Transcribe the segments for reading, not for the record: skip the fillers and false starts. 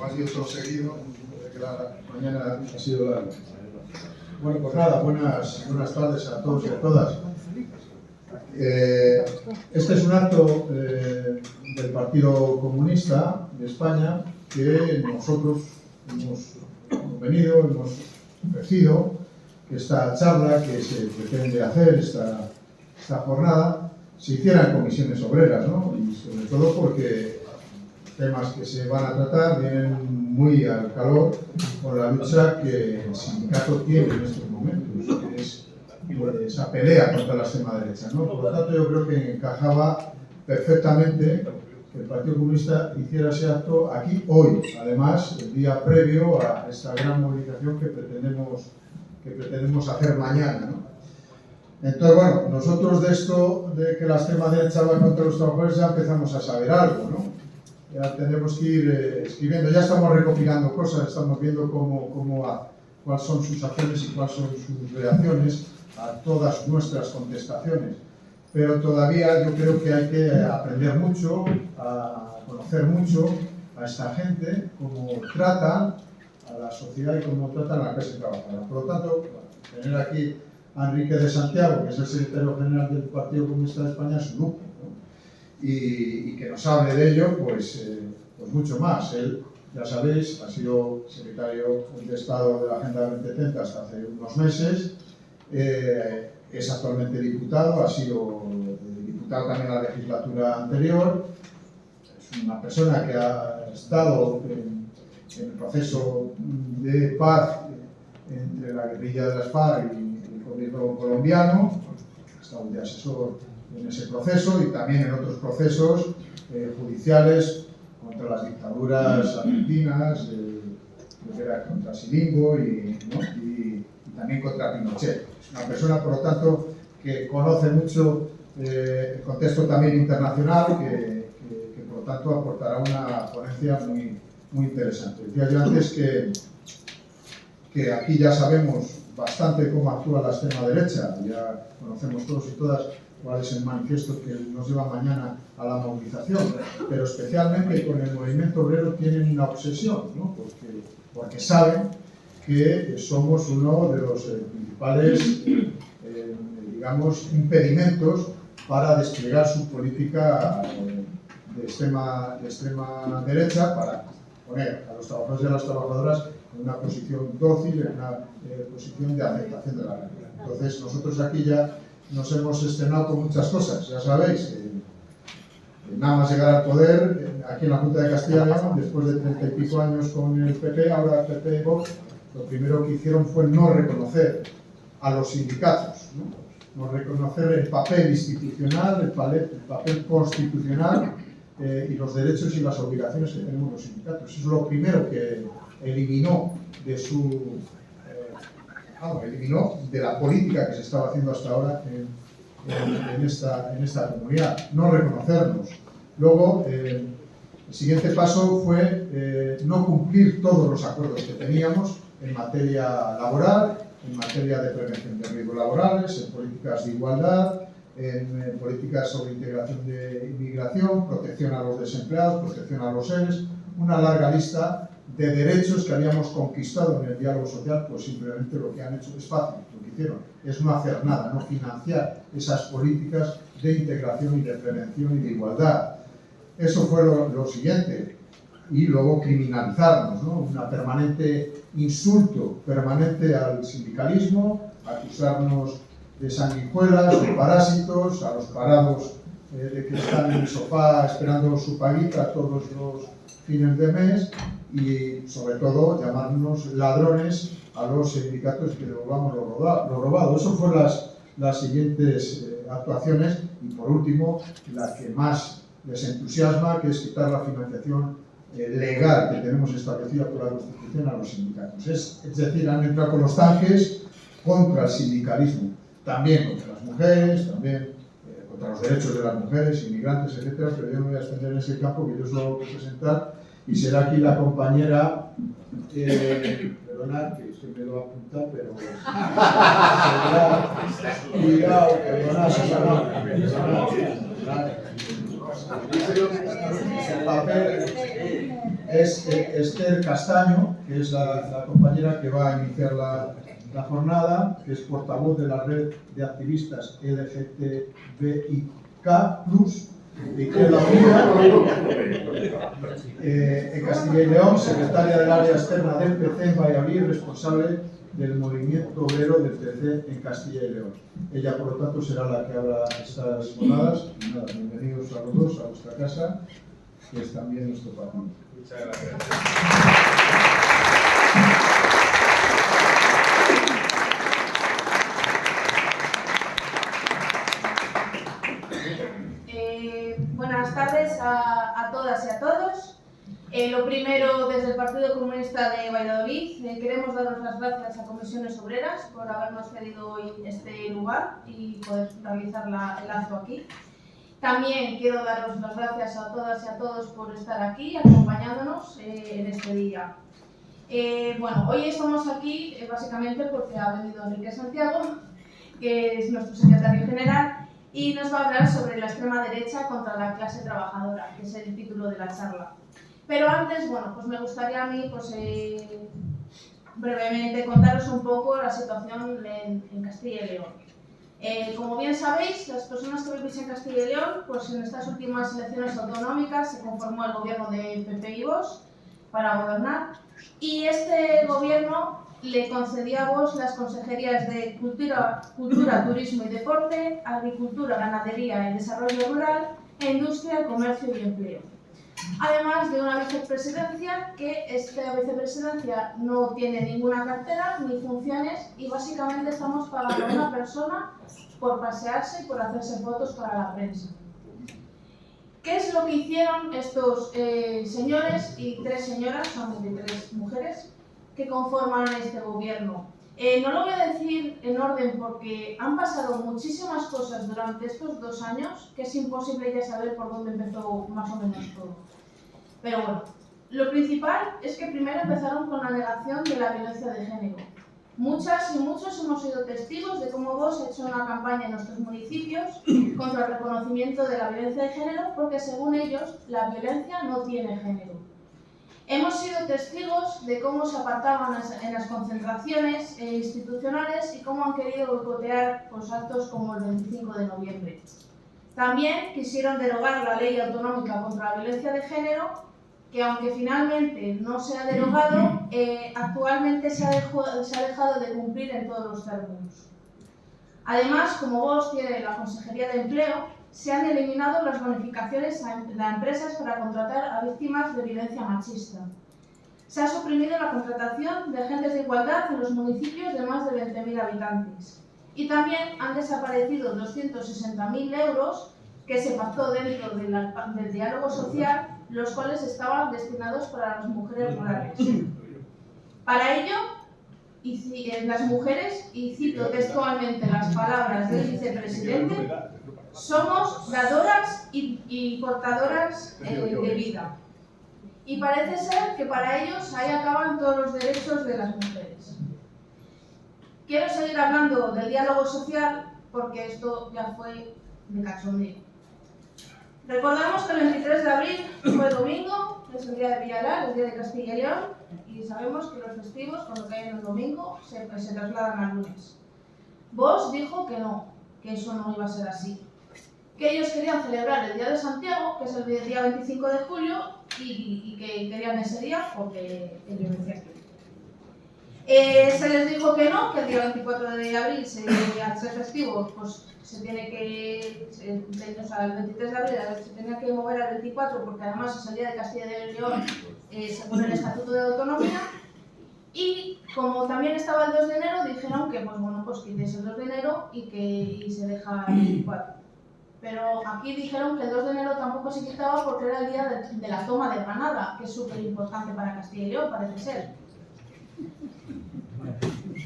Ha sido todo seguido, que la mañana ha sido larga. Bueno, pues nada, buenas tardes a todos y a todas. Este es un acto del Partido Comunista de España que nosotros hemos hemos ofrecido que esta charla que se pretende hacer, esta jornada, se hiciera en comisiones obreras, ¿no? Y sobre todo porque temas que se van a tratar vienen muy al calor con la lucha que el sindicato tiene en estos momentos, que es esa pelea contra la extrema derecha, ¿no? Por lo tanto, yo creo que encajaba perfectamente que el Partido Comunista hiciera ese acto aquí hoy, además, el día previo a esta gran movilización que pretendemos hacer mañana, ¿no? Entonces, bueno, nosotros de esto, de que la extrema derecha va contra los trabajadores, ya empezamos a saber algo, ¿no? Ya tenemos que ir escribiendo, ya estamos recopilando cosas, estamos viendo cuáles son sus acciones y cuáles son sus reacciones a todas nuestras contestaciones. Pero todavía yo creo que hay que aprender mucho, a conocer mucho a esta gente, cómo tratan a la sociedad y cómo tratan a la clase trabajadora. Por lo tanto, tener aquí a Enrique de Santiago, que es el secretario general del Partido Comunista de España, es un lujo, ¿no? Y que nos hable de ello, pues mucho más. Él, ya sabéis, ha sido secretario de Estado de la Agenda 2030 hasta hace unos meses, es actualmente diputado, ha sido diputado también en la legislatura anterior, es una persona que ha estado en el proceso de paz entre la guerrilla de las FARC y el gobierno colombiano, ha estado de asesor en ese proceso y también en otros procesos judiciales contra las dictaduras argentinas, que era contra Silingo y también contra Pinochet. Es una persona, por lo tanto, que conoce mucho el contexto también internacional, que por lo tanto aportará una ponencia muy interesante. Decía yo antes que aquí ya sabemos bastante cómo actúa la extrema derecha, ya conocemos todos y todas cuál es el manifiesto que nos lleva mañana a la movilización, pero especialmente con el movimiento obrero tienen una obsesión, ¿no? Porque saben que somos uno de los principales, digamos, impedimentos para desplegar su política de extrema derecha, para poner a los trabajadores y a las trabajadoras en una posición dócil, en una posición de aceptación de la realidad. Entonces, nosotros aquí ya nos hemos estrenado con muchas cosas, ya sabéis, nada más llegar al poder, aquí en la Junta de Castilla y León, después de 30 y pico años con el PP, ahora el PP y Vox, lo primero que hicieron fue no reconocer a los sindicatos, no reconocer el papel institucional, el papel constitucional y los derechos y las obligaciones que tenemos los sindicatos. Eso es lo primero que eliminó eliminó de la política que se estaba haciendo hasta ahora en esta comunidad, no reconocernos. Luego, el siguiente paso fue no cumplir todos los acuerdos que teníamos en materia laboral, en materia de prevención de riesgos laborales, en políticas de igualdad, en políticas sobre integración de inmigración, protección a los desempleados, protección a los seres, una larga lista de derechos que habíamos conquistado en el diálogo social. Pues simplemente lo que han hecho es fácil, lo que hicieron es no hacer nada, no financiar esas políticas de integración y de prevención y de igualdad. Eso fue lo siguiente. Y luego criminalizarnos, ¿no? Una permanente insulto permanente al sindicalismo, acusarnos de sanguijuelas, de parásitos, a los parados de que están en el sofá esperando su paguita todos los fines de mes, y sobre todo llamarnos ladrones a los sindicatos que devolvamos lo robado. Eso fueron las siguientes actuaciones, y por último, la que más les entusiasma, que es quitar la financiación legal que tenemos establecida por la Constitución a los sindicatos. Es decir, han entrado con los tanques contra el sindicalismo, también contra las mujeres, también contra los derechos de las mujeres, inmigrantes, etcétera, pero yo no voy a extender en ese campo, que yo solo voy a presentar, y será aquí la compañera, perdonad, que esto me lo ha apuntado, pero cuidado, perdonad, El papel es Esther Castaño, que es la compañera que va a iniciar la jornada, que es portavoz de la red de activistas LGTBIK+, de Izquierda Unida, en Castilla y León, secretaria del área externa del PC en Valladolid, responsable del movimiento obrero del PC en Castilla y León. Ella, por lo tanto, será la que abra estas jornadas. Y nada, bienvenidos a los dos a vuestra casa, que es también nuestro partido. Muchas gracias. Buenas tardes a todas y a todos. Lo primero, desde el Partido Comunista de Valladolid, queremos daros las gracias a Comisiones Obreras por habernos cedido hoy este lugar y poder realizar el acto aquí. También quiero daros las gracias a todas y a todos por estar aquí acompañándonos en este día. Bueno, hoy estamos aquí básicamente porque ha venido Enrique Santiago, que es nuestro secretario general, y nos va a hablar sobre la extrema derecha contra la clase trabajadora, que es el título de la charla. Pero antes, bueno, pues me gustaría a mí brevemente contaros un poco la situación en Castilla y León. Como bien sabéis, las personas que vivís en Castilla y León, pues en estas últimas elecciones autonómicas se conformó el gobierno de PP y Vox para gobernar, y este gobierno le concedió a Vox las consejerías de Cultura, Turismo y Deporte, Agricultura, Ganadería y Desarrollo Rural, e Industria, Comercio y Empleo. Además de una vicepresidencia, que esta vicepresidencia no tiene ninguna cartera ni funciones, y básicamente estamos pagando a una persona por pasearse y por hacerse fotos para la prensa. ¿Qué es lo que hicieron estos señores y tres señoras, son 23 mujeres, que conforman este gobierno? No lo voy a decir en orden porque han pasado muchísimas cosas durante estos 2 años que es imposible ya saber por dónde empezó más o menos todo. Pero bueno, lo principal es que primero empezaron con la negación de la violencia de género. Muchas y muchos hemos sido testigos de cómo Vox ha hecho una campaña en nuestros municipios contra el reconocimiento de la violencia de género, porque según ellos la violencia no tiene género. Hemos sido testigos de cómo se apartaban en las concentraciones institucionales y cómo han querido boicotear actos como el 25 de noviembre. También quisieron derogar la ley autonómica contra la violencia de género, que aunque finalmente no se ha derogado, actualmente se ha dejado de cumplir en todos los términos. Además, como Vox tiene la Consejería de Empleo, se han eliminado las bonificaciones a empresas para contratar a víctimas de violencia machista. Se ha suprimido la contratación de agentes de igualdad en los municipios de más de 20.000 habitantes. Y también han desaparecido 260.000 euros que se pactó dentro del diálogo social, los cuales estaban destinados para las mujeres rurales. Para ello, las mujeres, y cito textualmente las palabras del vicepresidente, somos dadoras y portadoras de vida. Y parece ser que para ellos ahí acaban todos los derechos de las mujeres. Quiero seguir hablando del diálogo social porque esto ya fue de cachondeo. Recordamos que el 23 de abril fue domingo, es el día de Villalar, el día de Castilla y León, y sabemos que los festivos, cuando caen el domingo, se trasladan al lunes. Vox dijo que no, que eso no iba a ser así. Que ellos querían celebrar el Día de Santiago, que es el día 25 de julio, y que querían ese día porque ellos decían que se les dijo que no, que el día 24 de abril, al ser festivo, pues se tiene que, o sea, el 23 de abril se tenía que mover al 24 porque además es el día de Castilla y León según el Estatuto de Autonomía. Y como también estaba el 2 de enero, dijeron que pues bueno, pues quitéis el 2 de enero y se deja el 24. Pero aquí dijeron que el 2 de enero tampoco se quitaba porque era el día de la toma de Granada, que es súper importante para Castilla y León, parece ser.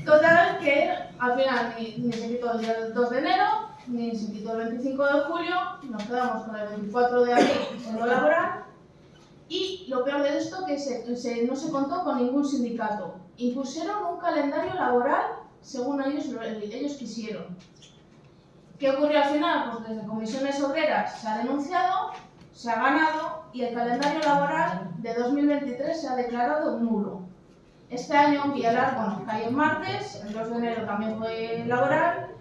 Total, que al final ni se quitó el día del 2 de enero, ni se quitó el 25 de julio, nos quedamos con el 24 de abril en lo laboral. Y lo peor de esto que no se contó con ningún sindicato. Impusieron un calendario laboral según ellos quisieron. ¿Qué ocurrió al final? Pues desde Comisiones Obreras se ha denunciado, se ha ganado y el calendario laboral de 2023 se ha declarado nulo. Este año Vialar, bueno, cae en martes, el 2 de enero también fue laboral.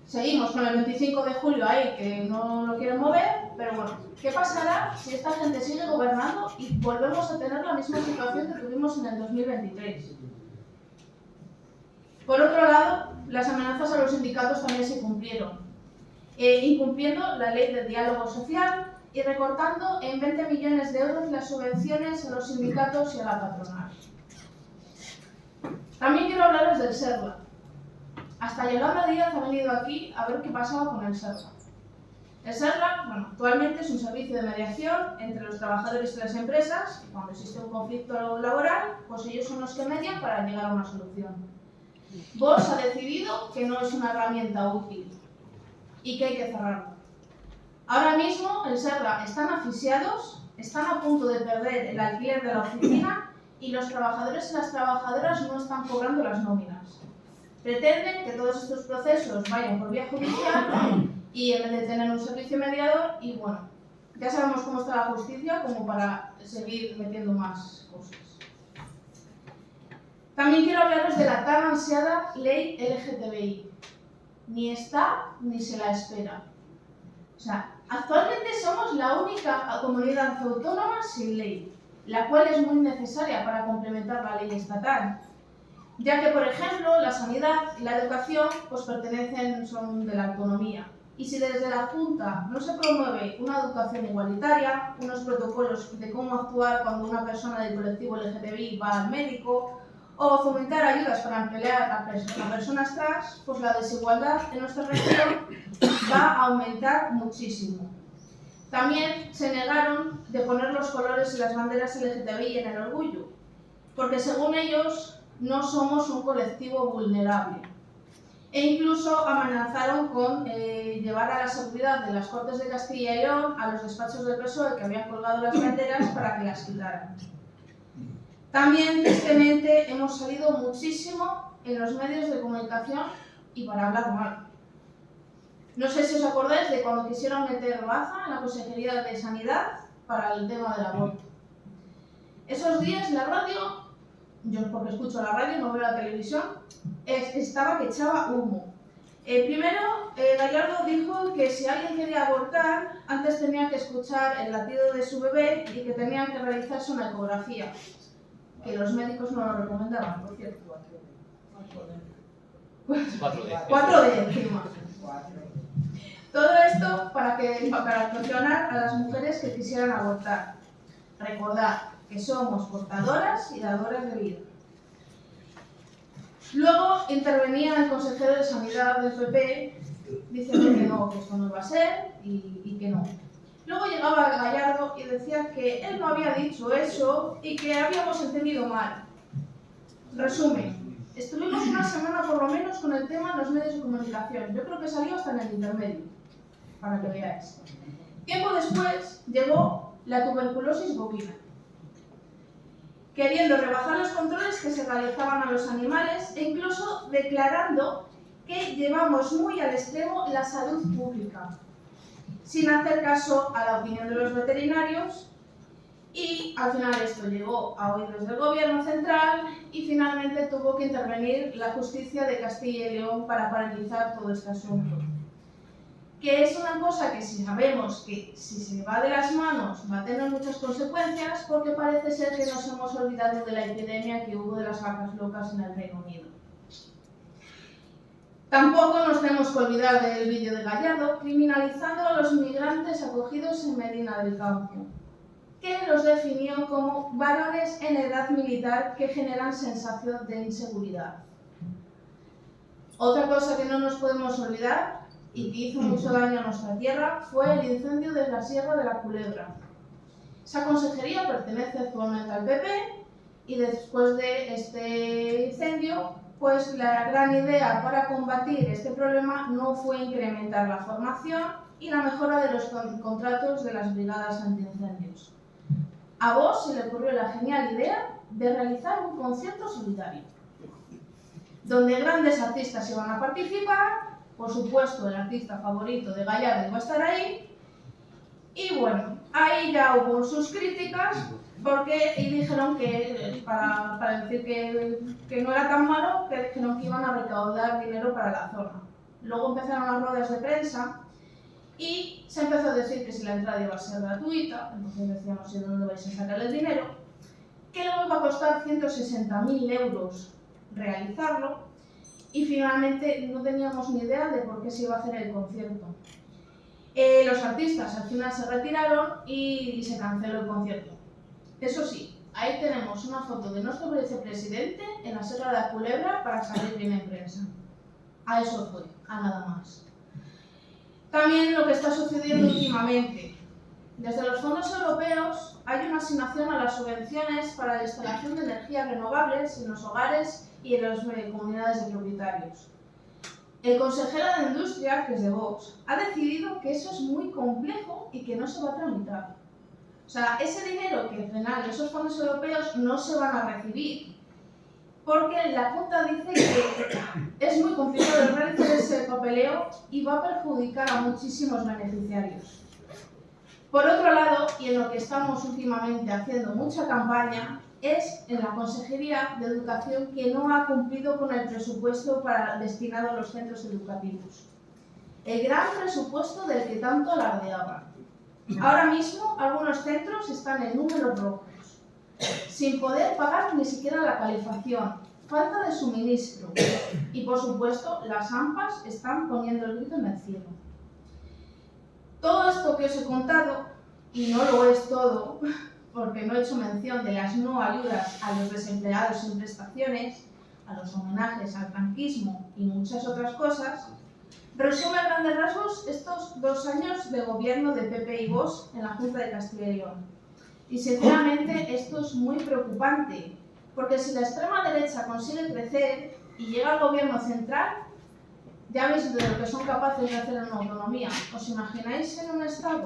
Seguimos con el 25 de julio ahí, que no lo quieren mover, pero bueno, ¿qué pasará si esta gente sigue gobernando y volvemos a tener la misma situación que tuvimos en el 2023? Por otro lado, las amenazas a los sindicatos también se cumplieron, incumpliendo la ley de diálogo social y recortando en 20 millones de euros las subvenciones a los sindicatos y a la patronal. También quiero hablaros del SERLA. Hasta Yolanda Díaz ha venido aquí a ver qué pasaba con el SERLA. El SERLA, bueno, actualmente es un servicio de mediación entre los trabajadores y las empresas. Cuando existe un conflicto laboral, pues ellos son los que median para llegar a una solución. Vox ha decidido que no es una herramienta útil y que hay que cerrarlo. Ahora mismo el SERLA están asfixiados, están a punto de perder el alquiler de la oficina y los trabajadores y las trabajadoras no están cobrando las nóminas. Pretenden que todos estos procesos vayan por vía judicial y en vez de tener un servicio mediador, y bueno, ya sabemos cómo está la justicia como para seguir metiendo más cosas. También quiero hablaros de la tan ansiada ley LGTBI. Ni está ni se la espera. O sea, actualmente somos la única comunidad autónoma sin ley, la cual es muy necesaria para complementar la ley estatal, ya que, por ejemplo, la sanidad y la educación pues son de la autonomía. Y si desde la Junta no se promueve una educación igualitaria, unos protocolos de cómo actuar cuando una persona del colectivo LGTBI va al médico, o fomentar ayudas para emplear a personas trans, pues la desigualdad en nuestra región va a aumentar muchísimo. También se negaron de poner los colores y las banderas LGTBI en el orgullo, porque según ellos no somos un colectivo vulnerable. E incluso amenazaron con llevar a la seguridad de las Cortes de Castilla y León a los despachos del PSOE que habían colgado las banderas para que las quitaran. También, tristemente, hemos salido muchísimo en los medios de comunicación y para hablar mal. No sé si os acordáis de cuando quisieron meter baza en la Consejería de Sanidad para el tema del aborto. Esos días la radio, yo porque escucho la radio, no veo la televisión, estaba que echaba humo. Primero, Gallardo dijo que si alguien quería abortar, antes tenía que escuchar el latido de su bebé y que tenía que realizarse una ecografía, que los médicos no lo recomendaban, por cierto. 4D encima. Todo esto para presionar a las mujeres que quisieran abortar. Recordad que somos portadoras y dadoras de vida. Luego intervenía el consejero de Sanidad del PP diciendo que no, que esto no iba a ser y que no. Luego llegaba Gallardo y decía que él no había dicho eso y que habíamos entendido mal. Resumen, estuvimos una semana por lo menos con el tema en los medios de comunicación. Yo creo que salió hasta en el intermedio, para que veáis. Tiempo después llegó la tuberculosis bovina, queriendo rebajar los controles que se realizaban a los animales e incluso declarando que llevamos muy al extremo la salud pública, sin hacer caso a la opinión de los veterinarios, y al final esto llegó a oídos del gobierno central y finalmente tuvo que intervenir la justicia de Castilla y León para paralizar todo este asunto. Que es una cosa que si sabemos que si se va de las manos va a tener muchas consecuencias, porque parece ser que nos hemos olvidado de la epidemia que hubo de las vacas locas en el Reino Unido. Tampoco nos tenemos que olvidar del vídeo de Gallardo criminalizando a los migrantes acogidos en Medina del Campo, que los definió como varones en edad militar que generan sensación de inseguridad. Otra cosa que no nos podemos olvidar y que hizo mucho daño a nuestra tierra fue el incendio de la Sierra de la Culebra. Esa consejería pertenece actualmente al PP y después de este incendio, pues la gran idea para combatir este problema no fue incrementar la formación y la mejora de los contratos de las brigadas antiincendios. A Vox se le ocurrió la genial idea de realizar un concierto solidario, donde grandes artistas iban a participar, por supuesto el artista favorito de Gallardo iba a estar ahí, Y bueno, ahí ya hubo sus críticas y dijeron que, para decir que no era tan malo, que dijeron que iban a recaudar dinero para la zona. Luego empezaron las ruedas de prensa y se empezó a decir que si la entrada iba a ser gratuita, entonces decíamos, ¿y de dónde vais a sacar el dinero? Que luego iba a costar 160.000 euros realizarlo y finalmente no teníamos ni idea de por qué se iba a hacer el concierto. Los artistas al final se retiraron y se canceló el concierto. Eso sí, ahí tenemos una foto de nuestro vicepresidente en la Sierra de la Culebra para salir bien en prensa. A eso fue, a nada más. También lo que está sucediendo últimamente. Desde los fondos europeos hay una asignación a las subvenciones para la instalación de energías renovables en los hogares y en las comunidades de propietarios. El consejero de Industria, que es de Vox, ha decidido que eso es muy complejo y que no se va a tramitar. O sea, ese dinero que al final esos fondos europeos no se van a recibir porque la Junta dice que es muy complicado realizar ese papeleo y va a perjudicar a muchísimos beneficiarios. Por otro lado, y en lo que estamos últimamente haciendo mucha campaña, es en la Consejería de Educación que no ha cumplido con el presupuesto destinado a los centros educativos. El gran presupuesto del que tanto alardeaban. Ahora mismo, algunos centros están en números rojos, sin poder pagar ni siquiera la calefacción, falta de suministro y, por supuesto, las AMPAs están poniendo el grito en el cielo. Todo esto que os he contado, y no lo es todo, porque no he hecho mención de las no ayudas a los desempleados sin prestaciones, a los homenajes al franquismo y muchas otras cosas, resume a grandes rasgos estos 2 años de gobierno de PP y Vox en la Junta de Castilla y León. Y sinceramente esto es muy preocupante, porque si la extrema derecha consigue crecer y llega al gobierno central, ya veis de lo que son capaces de hacer en una autonomía. ¿Os imagináis en un Estado?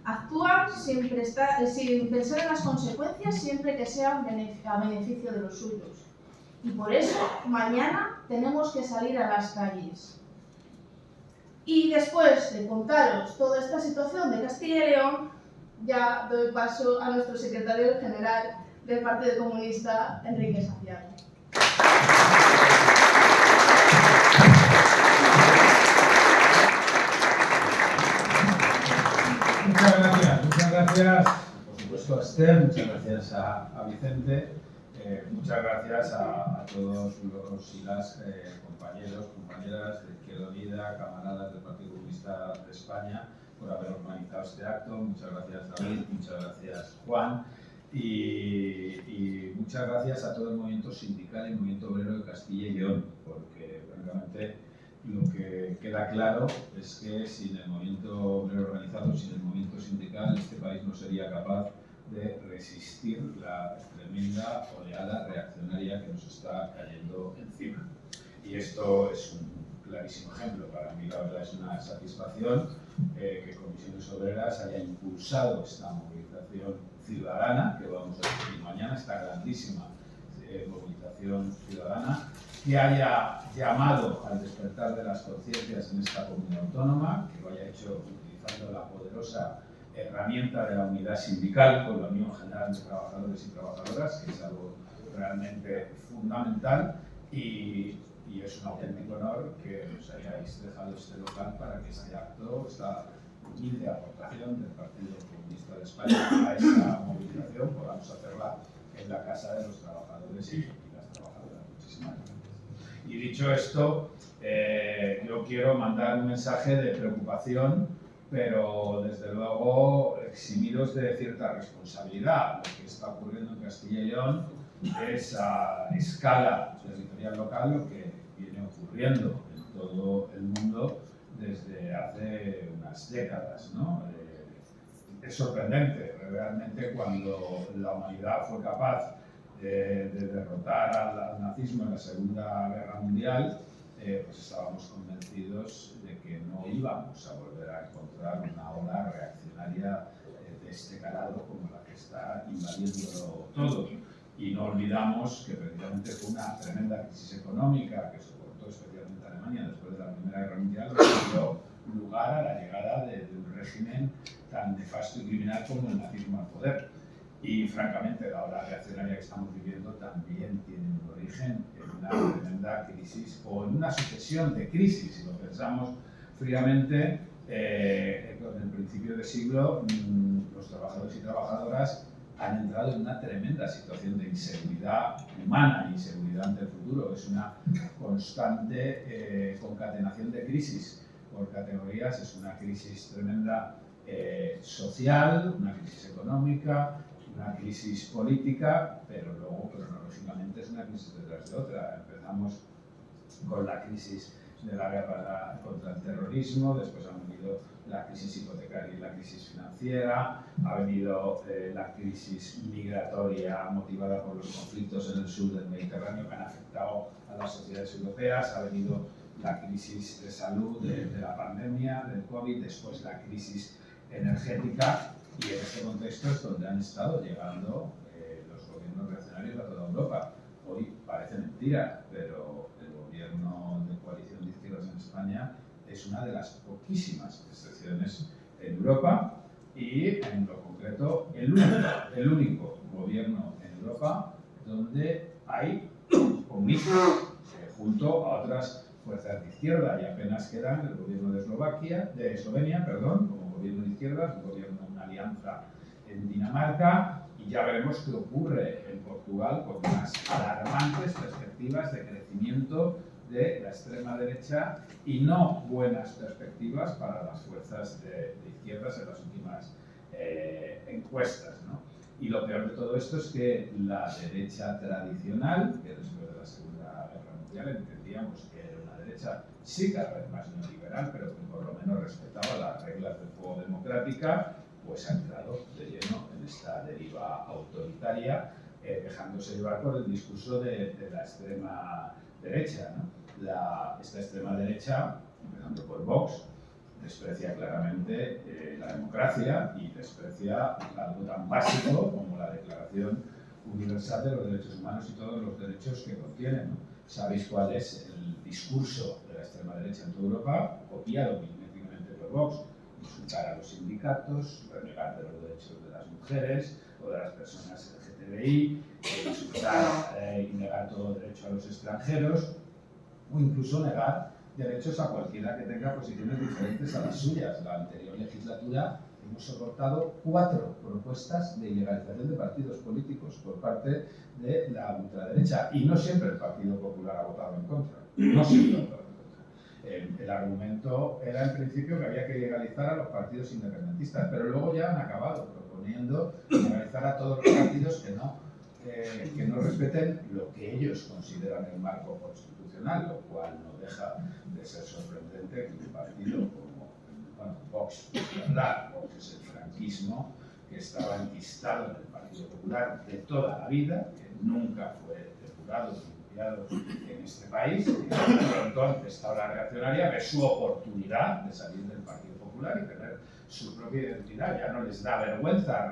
Actúan sin pensar en las consecuencias siempre que sean a beneficio de los suyos. Y por eso mañana tenemos que salir a las calles. Y después de contaros toda esta situación de Castilla y León, ya doy paso a nuestro secretario general del Partido Comunista, Enrique Saciano. Muchas gracias, por supuesto, a Esther, muchas gracias a Vicente, muchas gracias a todos los y las compañeros, compañeras de Izquierda Unida, camaradas del Partido Comunista de España, por haber organizado este acto. Muchas gracias, David, muchas gracias, Juan, y muchas gracias a todo el movimiento sindical y el movimiento obrero de Castilla y León, porque francamente lo que queda claro es que sin el movimiento obrero organizado, sin el movimiento sindical, este país no sería capaz de resistir la tremenda oleada reaccionaria que nos está cayendo encima. Y esto es un clarísimo ejemplo. Para mí, la verdad, es una satisfacción que Comisiones Obreras haya impulsado esta movilización ciudadana que vamos a discutir mañana, esta grandísima movilización ciudadana, que haya llamado al despertar de las conciencias en esta comunidad autónoma, que lo haya hecho utilizando la poderosa herramienta de la unidad sindical con la Unión General de Trabajadores y Trabajadoras, que es algo realmente fundamental, y es un auténtico honor que nos hayáis dejado este local para que este acto, esta humilde aportación del Partido Comunista de España a esta movilización, podamos hacerla en la Casa de los Trabajadores y las Trabajadoras. Muchísimas gracias. Y dicho esto, yo quiero mandar un mensaje de preocupación, pero desde luego eximidos de cierta responsabilidad. Lo que está ocurriendo en Castilla y León es a escala territorial local lo que viene ocurriendo en todo el mundo desde hace unas décadas, ¿no? Es sorprendente, realmente, cuando la humanidad fue capaz de derrotar al nazismo en la Segunda Guerra Mundial, pues estábamos convencidos de que no íbamos a volver a encontrar una ola reaccionaria de este calado como la que está invadiéndolo todo. Y no olvidamos que precisamente fue una tremenda crisis económica que soportó especialmente Alemania después de la Primera Guerra Mundial, lo que dio lugar a la llegada de un régimen tan nefasto y criminal como el nazismo al poder. Y francamente la ola reaccionaria que estamos viviendo también tiene un origen en una tremenda crisis o en una sucesión de crisis. Si lo pensamos fríamente, con el principio de siglo los trabajadores y trabajadoras han entrado en una tremenda situación de inseguridad humana y inseguridad ante el futuro. Es una constante concatenación de crisis por categorías. Es una crisis tremenda social, una crisis económica, una crisis política, pero luego cronológicamente es una crisis detrás de otra. Empezamos con la crisis de la guerra contra el terrorismo, después ha venido la crisis hipotecaria y la crisis financiera, ha venido la crisis migratoria motivada por los conflictos en el sur del Mediterráneo que han afectado a las sociedades europeas, ha venido la crisis de salud de la pandemia, del COVID, después la crisis energética, y en este contexto es donde han estado llegando los gobiernos reaccionarios a toda Europa. Hoy parece mentira, pero el gobierno de coalición de izquierdas en España es una de las poquísimas excepciones en Europa y, en lo concreto, el único gobierno en Europa donde hay comunistas junto a otras fuerzas de izquierda, y apenas quedan el gobierno de Eslovenia, como gobierno de izquierdas, una alianza en Dinamarca, y ya veremos qué ocurre en Portugal con unas alarmantes perspectivas de crecimiento de la extrema derecha y no buenas perspectivas para las fuerzas de izquierdas en las últimas encuestas, ¿no? Y lo peor de todo esto es que la derecha tradicional, que después de la Segunda Guerra Mundial entendíamos que era una derecha sí cada vez más neoliberal, pero que por lo menos respetaba las reglas del juego democrática, pues ha entrado de lleno en esta deriva autoritaria, dejándose llevar por el discurso de la extrema derecha, ¿no? Esta extrema derecha, empezando por Vox, desprecia claramente la democracia y desprecia algo tan básico como la Declaración Universal de los Derechos Humanos y todos los derechos que contiene, ¿no? ¿Sabéis cuál es el discurso de la extrema derecha en toda Europa? Copiado milimétricamente por Vox: insultar a los sindicatos, renegar de los derechos de las mujeres o de las personas LGTBI, insultar y negar todo derecho a los extranjeros, o incluso negar derechos a cualquiera que tenga posiciones diferentes a las suyas. La anterior legislatura hemos soportado 4 propuestas de ilegalización de partidos políticos por parte de la ultraderecha, y no siempre el Partido Popular ha votado en contra. No siempre ha votado en contra. El argumento era en principio que había que legalizar a los partidos independentistas, pero luego ya han acabado proponiendo legalizar a todos los partidos que no respeten lo que ellos consideran el marco constitucional, lo cual no deja de ser sorprendente que un partido como Vox, Vox es el franquismo, que estaba enquistado en el Partido Popular de toda la vida, que nunca fue depurado ni limpiado en este país, y pronto ante esta ola reaccionaria ve su oportunidad de salir del Partido Popular y tener su propia identidad. Ya no les da vergüenza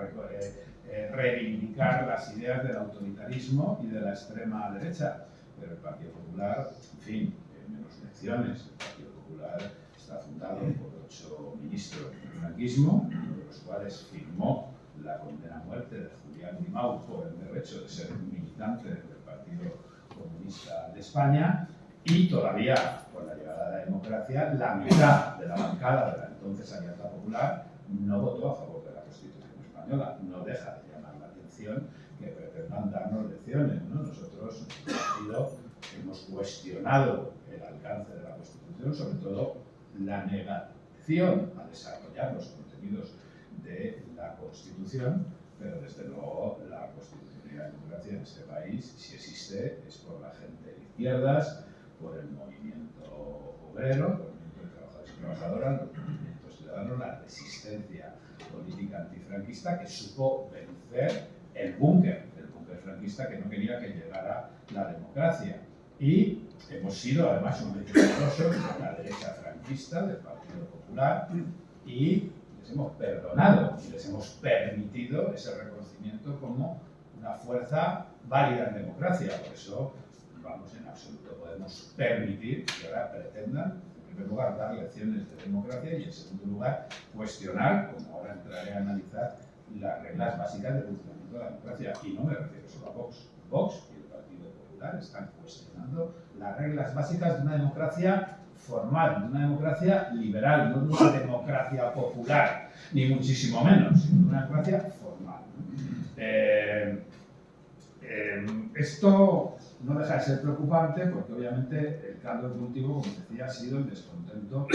reivindicar las ideas del autoritarismo y de la extrema derecha, pero el Partido Popular, en fin, menos lecciones. El Partido Popular está fundado por 8 ministros del franquismo, uno de los cuales firmó la condena a muerte de Julián Grimau por el mero hecho de ser un militante del Partido Comunista de España, y todavía, con la llegada de la democracia, la mitad de la bancada de la entonces Alianza Popular no votó a favor de la Constitución española. No deja de llamar la atención que pretendan darnos lecciones, ¿no? Nosotros, en este sentido, hemos cuestionado el alcance de la Constitución, sobre todo la negación a desarrollar los contenidos de la Constitución, pero desde luego la Constitución y la democracia en este país, si existe, es por la gente de izquierdas, por el movimiento obrero, por el movimiento de trabajadores y trabajadoras, los movimientos ciudadanos, la resistencia política antifranquista que supo vencer el búnker franquista, que no quería que llegara la democracia. Y hemos sido además sumamente generosos con la derecha franquista del Partido Popular, y les hemos perdonado y les hemos permitido ese reconocimiento como una fuerza válida en democracia. Por eso, vamos, en absoluto podemos permitir que ahora pretendan primer lugar, dar lecciones de democracia y, en segundo lugar, cuestionar, como ahora entraré a analizar, las reglas básicas del funcionamiento de la democracia. Y no me refiero solo a Vox. Vox y el Partido Popular están cuestionando las reglas básicas de una democracia formal, de una democracia liberal, no de una democracia popular, ni muchísimo menos, sino de una democracia formal. Esto no deja de ser preocupante porque obviamente el caldo de cultivo, como decía, ha sido el descontento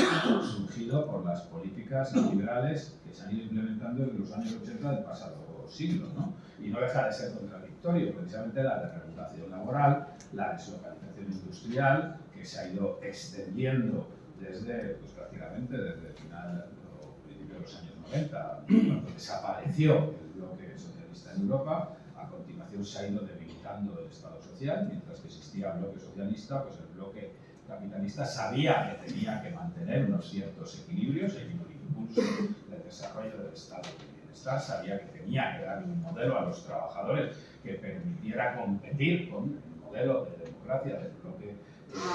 surgido por las políticas liberales que se han ido implementando en los años 80 del pasado siglo, ¿no? Y no deja de ser contradictorio, precisamente la desregulación laboral, la deslocalización industrial, que se ha ido extendiendo desde, pues, prácticamente desde el final o principio de los años 90, cuando desapareció el bloque socialista en Europa. A continuación se ha ido debilitando el Estado social, mientras que existía el bloque socialista, pues el bloque capitalista sabía que tenía que mantener unos ciertos equilibrios en el impulso del desarrollo del Estado del bienestar, sabía que tenía que dar un modelo a los trabajadores que permitiera competir con el modelo de democracia del bloque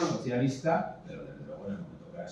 socialista, pero desde luego en el momento que ha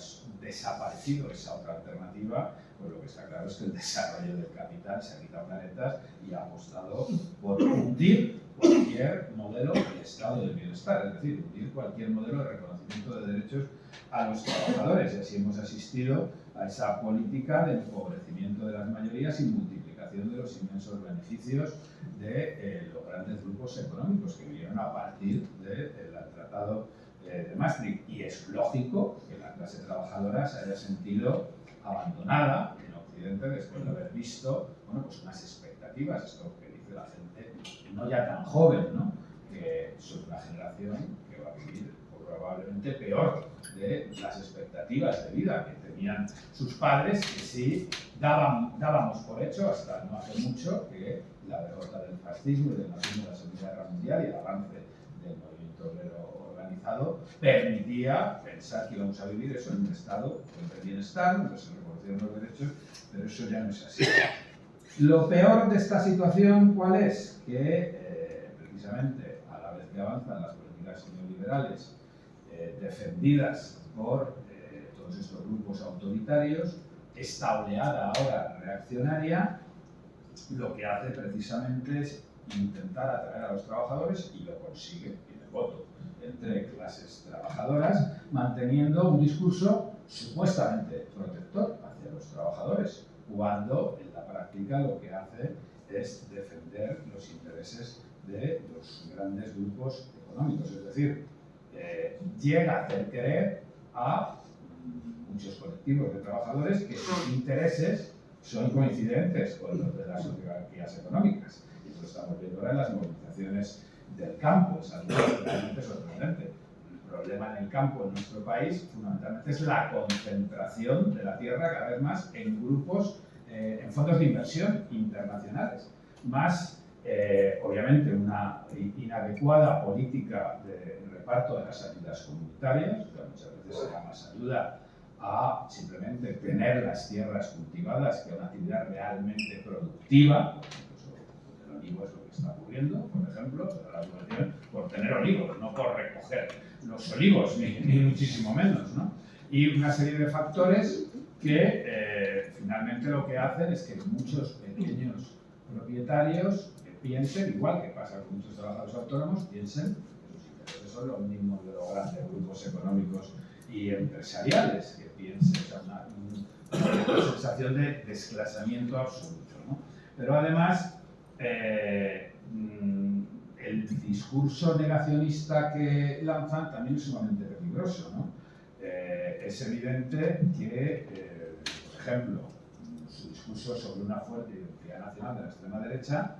desaparecido esa otra alternativa, pues lo que está claro es que el desarrollo del capital se ha quitado caretas y ha apostado por hundir cualquier modelo del estado del bienestar, es decir, hundir cualquier modelo de reconocimiento de derechos a los trabajadores. Y así hemos asistido a esa política de empobrecimiento de las mayorías y multiplicación de los inmensos beneficios de los grandes grupos económicos que vinieron a partir del Tratado de Maastricht. Y es lógico que la clase trabajadora se haya sentido abandonada en Occidente después de haber visto, bueno, pues unas expectativas, esto que dice la gente no ya tan joven, ¿no? Que son una generación que va a vivir probablemente peor de las expectativas de vida que tenían sus padres, que sí dábamos por hecho hasta no hace mucho que la derrota del fascismo y del nazismo de la Segunda Guerra Mundial y el avance del movimiento obrero organizado permitía pensar que íbamos a vivir eso en un estado de bienestar, donde se reconocieron los derechos, pero eso ya no es así. Lo peor de esta situación, ¿cuál es? Que precisamente a la vez que avanzan las políticas neoliberales defendidas por todos estos grupos autoritarios, esta oleada ahora reaccionaria lo que hace precisamente es intentar atraer a los trabajadores y lo consigue, tiene voto entre clases trabajadoras, manteniendo un discurso supuestamente protector hacia los trabajadores, cuando en la práctica lo que hace es defender los intereses de los grandes grupos económicos. Es decir, llega a hacer creer a muchos colectivos de trabajadores que sus intereses son coincidentes con los de las oligarquías económicas. Y eso lo estamos viendo ahora en las movilizaciones del campo. Es algo realmente sorprendente. El problema en el campo en nuestro país fundamentalmente es la concentración de la tierra cada vez más en grupos, en fondos de inversión internacionales. Más, obviamente, una inadecuada política de reparto de las ayudas comunitarias, que muchas veces se da más ayuda a simplemente tener las tierras cultivadas que a una actividad realmente productiva. El olivo es lo que está ocurriendo, por ejemplo, la subvención por tener olivos, no por recoger los olivos, ni muchísimo menos, ¿no? Y una serie de factores que finalmente lo que hacen es que muchos pequeños propietarios piensen, igual que pasa con muchos trabajadores autónomos, piensen que sus intereses son los mismos de los grandes grupos económicos y empresariales, que piensen, o sea, una sensación de desclasamiento absoluto, ¿no? Pero además, el discurso negacionista que lanzan también es sumamente peligroso, ¿no? Es evidente que, por ejemplo, su discurso sobre una fuerte identidad nacional de la extrema derecha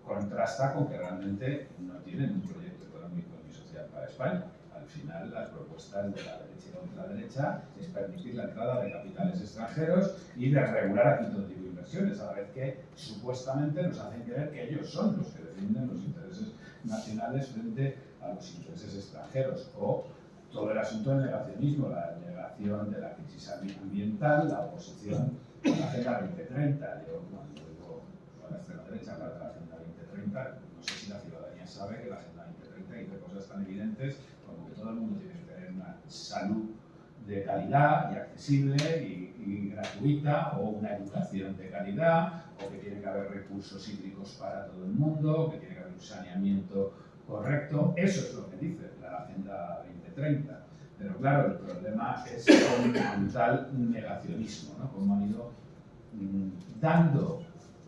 contrasta con que realmente no tienen un proyecto económico ni social para España. Al final, las propuestas de la derecha y la ultraderecha es permitir la entrada de capitales extranjeros y de regular aquí todo tipo de inversiones, a la vez que supuestamente nos hacen creer que ellos son los que defienden los intereses nacionales frente a los intereses extranjeros. O todo el asunto del negacionismo, la negación de la crisis ambiental, la oposición a la Agenda 2030. Yo, cuando digo a la extrema derecha hablar de la Agenda 2030, no sé si la ciudadanía sabe que la Agenda 2030 dice cosas tan evidentes como que todo el mundo tiene que tener una salud de calidad y accesible y gratuita, o una educación de calidad, o que tiene que haber recursos hídricos para todo el mundo, que tiene que haber un saneamiento correcto. Eso es lo que dice la Agenda 2030. Pero claro, el problema es con tal negacionismo, ¿no? Como han ido dando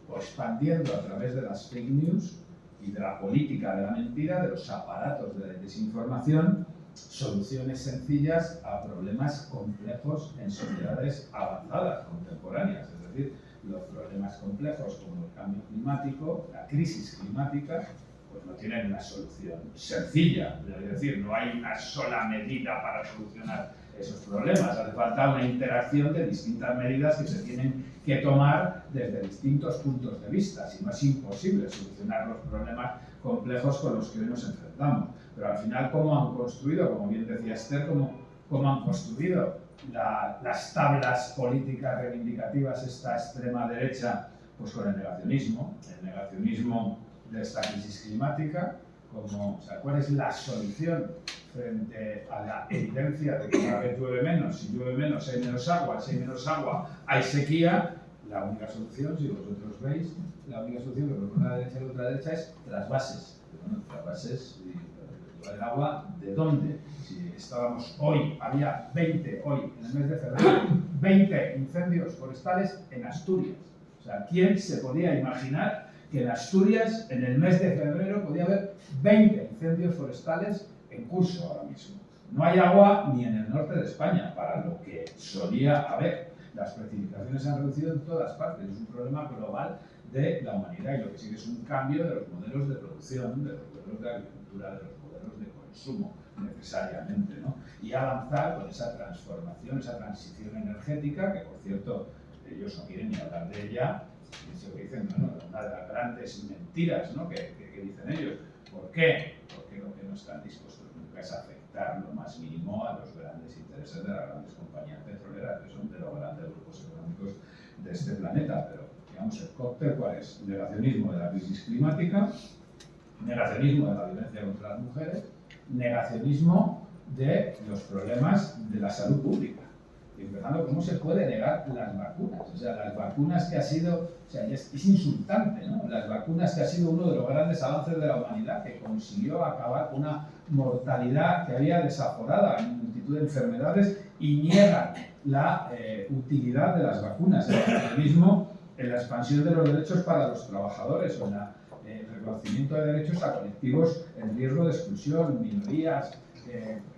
o expandiendo a través de las fake news y de la política de la mentira, de los aparatos de la desinformación, soluciones sencillas a problemas complejos en sociedades avanzadas, contemporáneas. Es decir, los problemas complejos como el cambio climático, la crisis climática, pues no tienen una solución sencilla. Es decir, no hay una sola medida para solucionar esos problemas. Hace falta una interacción de distintas medidas que se tienen que tomar desde distintos puntos de vista. Si no, es imposible solucionar los problemas complejos con los que hoy nos enfrentamos. Pero al final, ¿cómo han construido, como bien decía Esther, cómo han construido las tablas políticas reivindicativas esta extrema derecha? Pues con el negacionismo de esta crisis climática, o sea, ¿cuál es la solución frente a la evidencia de que cada vez llueve menos? Si llueve menos hay menos agua, si hay menos agua hay sequía. La única solución, si vosotros veis, la única solución que propone la derecha y la ultraderecha es las bases. Bueno, las bases del agua, ¿de dónde? Si estábamos hoy, había 20, hoy, en el mes de febrero, 20 incendios forestales en Asturias. O sea, ¿quién se podía imaginar que en Asturias, en el mes de febrero, podía haber 20 incendios forestales en curso ahora mismo? No hay agua ni en el norte de España, para lo que solía haber. Las precipitaciones se han reducido en todas partes. Es un problema global de la humanidad, y lo que sigue es un cambio de los modelos de producción, de los modelos de agricultura, de los modelos de consumo, necesariamente, ¿no? Y avanzar con esa transformación, esa transición energética, que por cierto, ellos no quieren ni hablar de ella. Eso que dicen, bueno, una de las grandes mentiras, ¿no? que dicen ellos. ¿Por qué? Porque lo que no están dispuestos nunca es afectar lo más mínimo a los grandes intereses de las grandes compañías petroleras, que son de los grandes grupos económicos de este planeta. Pero, digamos, el cóctel, ¿cuál es? Negacionismo de la crisis climática, negacionismo de la violencia contra las mujeres, negacionismo de los problemas de la salud pública. Empezando, ¿cómo se puede negar las vacunas? O sea, las vacunas que ha sido, o sea, es insultante, ¿no? Las vacunas que ha sido uno de los grandes avances de la humanidad, que consiguió acabar con una mortalidad que había desaforada en multitud de enfermedades, y niegan la utilidad de las vacunas, el negacionismo en la expansión de los derechos para los trabajadores, o en el reconocimiento de derechos a colectivos en riesgo de exclusión, minorías,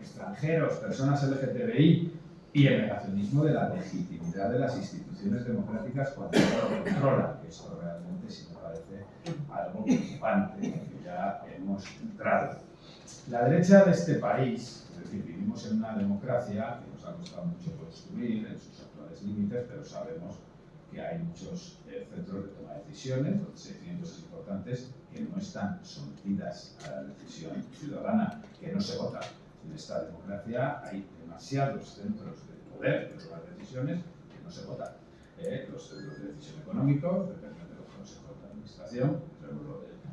extranjeros, personas LGTBI, y el negacionismo de la legitimidad de las instituciones democráticas cuando no lo controlan, que esto realmente sí me parece algo preocupante, que ya hemos entrado. La derecha de este país, es decir, vivimos en una democracia que nos ha costado mucho construir en sus actuales límites, pero sabemos que hay muchos centros de toma de decisiones, donde se definen cosas importantes que no están sometidas a la decisión ciudadana, que no se vota. En esta democracia hay demasiados centros de poder de tomar decisiones que no se votan. Los centros de decisión económicos dependen de los consejos de administración,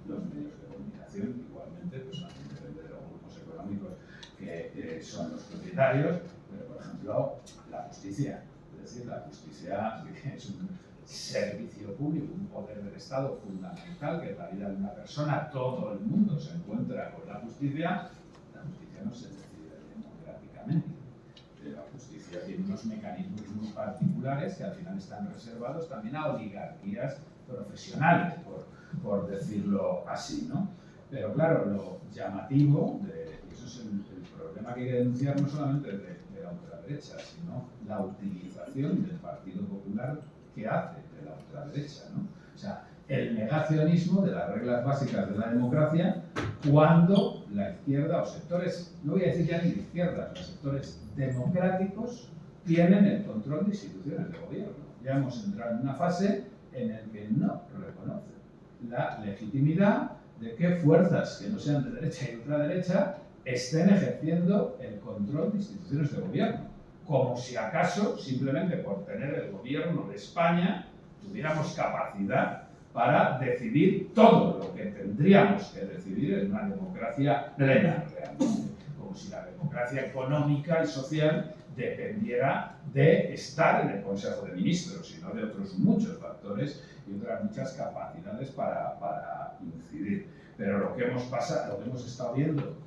los medios de comunicación igualmente pues también dependen de los grupos económicos que son los propietarios, pero por ejemplo la justicia, es decir, la justicia es un servicio público, un poder del Estado fundamental que en la vida de una persona, todo el mundo se encuentra con la justicia no se decide democráticamente. La justicia tiene unos mecanismos muy particulares que al final están reservados también a oligarquías profesionales, por decirlo así, ¿no? Pero claro, lo llamativo, y eso es el problema que hay que denunciar no solamente de la ultraderecha, sino la utilización del Partido Popular que hace de la ultraderecha, ¿no? O sea, el negacionismo de las reglas básicas de la democracia cuando la izquierda o sectores, no voy a decir ya ni de izquierdas, los sectores democráticos tienen el control de instituciones de gobierno. Ya hemos entrado en una fase en la que no reconocen la legitimidad de que fuerzas que no sean de derecha y ultraderecha estén ejerciendo el control de instituciones de gobierno. Como si acaso, simplemente por tener el gobierno de España, tuviéramos capacidad para decidir todo lo que tendríamos que decidir en una democracia plena, realmente. Como si la democracia económica y social dependiera de estar en el Consejo de Ministros, sino de otros muchos factores y otras muchas capacidades para incidir. Pero lo que hemos estado viendo